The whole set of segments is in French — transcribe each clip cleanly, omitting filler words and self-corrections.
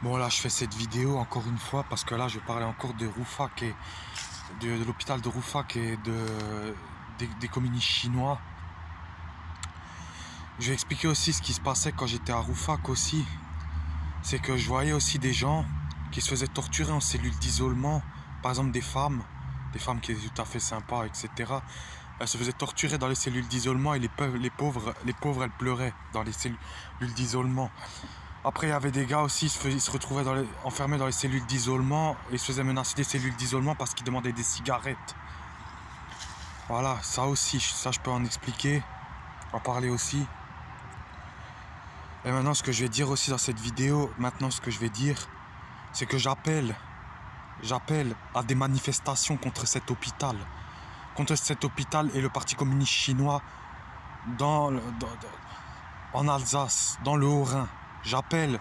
Bon là je fais cette vidéo encore une fois parce que là je parlais encore de Rouffach et de l'hôpital de Rouffach et des communistes chinois. Je vais expliquer aussi ce qui se passait quand j'étais à Rouffach aussi. C'est que je voyais aussi des gens qui se faisaient torturer en cellules d'isolement. Par exemple des femmes qui étaient tout à fait sympas, etc. Elles se faisaient torturer dans les cellules d'isolement et les pauvres elles pleuraient dans les cellules d'isolement. Après, il y avait des gars aussi, ils se retrouvaient enfermés dans les cellules d'isolement et ils se faisaient menacer des cellules d'isolement parce qu'ils demandaient des cigarettes. Voilà, ça aussi, ça je peux en expliquer, en parler aussi. Et maintenant, ce que je vais dire aussi dans cette vidéo, c'est que j'appelle à des manifestations contre cet hôpital et le Parti communiste chinois en Alsace, dans le Haut-Rhin. J'appelle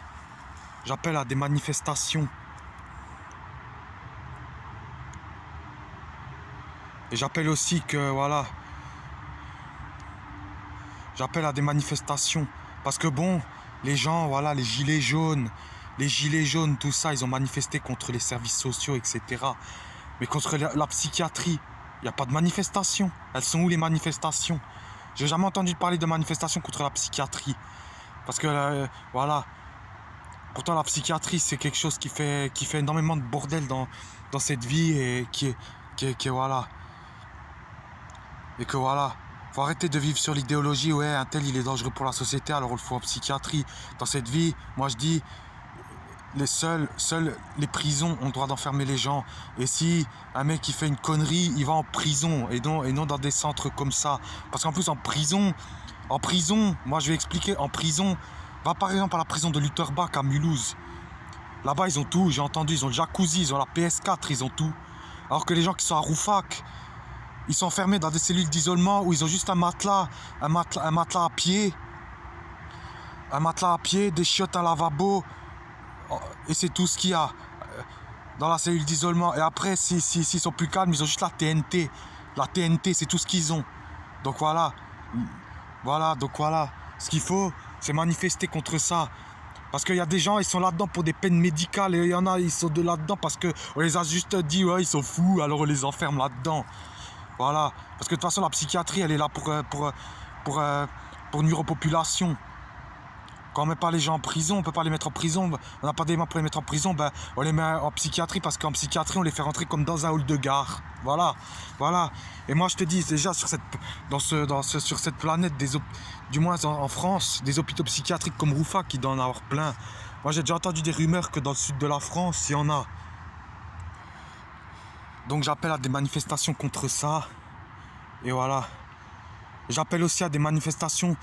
à des manifestations. Et j'appelle aussi que, voilà, j'appelle à des manifestations. Parce que bon, les gens, voilà, les gilets jaunes, tout ça, ils ont manifesté contre les services sociaux, etc. Mais contre la psychiatrie, il n'y a pas de manifestation. Elles sont où les manifestations? J'ai jamais entendu parler de manifestations contre la psychiatrie. Parce que, voilà, pourtant la psychiatrie, c'est quelque chose qui fait énormément de bordel dans cette vie et voilà. Et que voilà, faut arrêter de vivre sur l'idéologie, ouais, un tel il est dangereux pour la société, alors on le faut en psychiatrie. Dans cette vie, moi je dis, seules les prisons ont le droit d'enfermer les gens. Et si un mec qui fait une connerie, il va en prison et non dans des centres comme ça. Parce qu'en plus en prison, moi je vais expliquer, en prison, va par exemple à la prison de Lutterbach à Mulhouse. Là-bas ils ont tout, j'ai entendu, ils ont le jacuzzi, ils ont la PS4, ils ont tout. Alors que les gens qui sont à Rouffach, ils sont enfermés dans des cellules d'isolement où ils ont juste un matelas à pied, des chiottes, un lavabo, et c'est tout ce qu'il y a dans la cellule d'isolement. Et après, s'ils sont plus calmes, ils ont juste la TNT. La TNT, c'est tout ce qu'ils ont. Donc voilà. Ce qu'il faut, c'est manifester contre ça. Parce qu'il y a des gens, ils sont là-dedans pour des peines médicales. Et il y en a, ils sont là-dedans parce qu'on les a juste dit, ouais, ils sont fous, alors on les enferme là-dedans. Voilà. Parce que de toute façon, la psychiatrie, elle est là pour nuire aux populations. Quand on met pas les gens en prison, on peut pas les mettre en prison. On n'a pas des mains pour les mettre en prison, ben on les met en psychiatrie parce qu'en psychiatrie, on les fait rentrer comme dans un hall de gare. Voilà. Et moi, je te dis déjà sur cette planète, du moins en France, des hôpitaux psychiatriques comme Rouffach, qui doit en avoir plein. Moi, j'ai déjà entendu des rumeurs que dans le sud de la France, il y en a. Donc, j'appelle à des manifestations contre ça. Et voilà. J'appelle aussi à des manifestations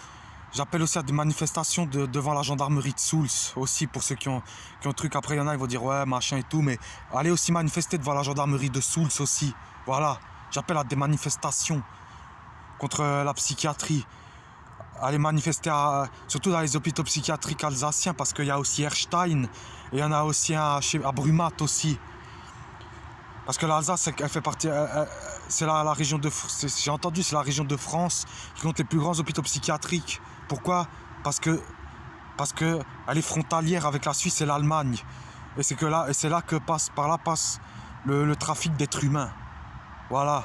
devant la gendarmerie de Souls aussi, pour ceux qui ont truc. Après il y en a, ils vont dire ouais machin et tout, mais allez aussi manifester devant la gendarmerie de Souls aussi. Voilà, j'appelle à des manifestations contre la psychiatrie. Allez manifester surtout dans les hôpitaux psychiatriques alsaciens, parce qu'il y a aussi Erstein et il y en a aussi à Brumath aussi. Parce que l'Alsace, elle fait partie, c'est la région j'ai entendu, c'est la région de France qui compte les plus grands hôpitaux psychiatriques. Pourquoi? Parce que elle est frontalière avec la Suisse et l'Allemagne. Et c'est là que passe le trafic d'êtres humains. Voilà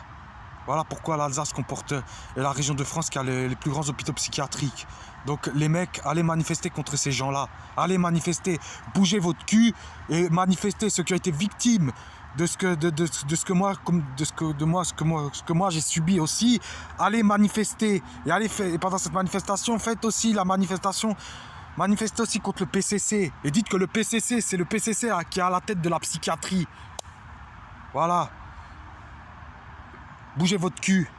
pourquoi l'Alsace comporte, et la région de France qui a les plus grands hôpitaux psychiatriques. Donc les mecs, allez manifester contre ces gens-là. Allez manifester, bougez votre cul et manifestez, ceux qui ont été victimes de ce que moi j'ai subi aussi. Allez manifester et pendant cette manifestation, faites aussi la manifestation. Manifestez aussi contre le PCC et dites que le PCC, c'est le PCC qui est à la tête de la psychiatrie. Voilà. Bougez votre cul.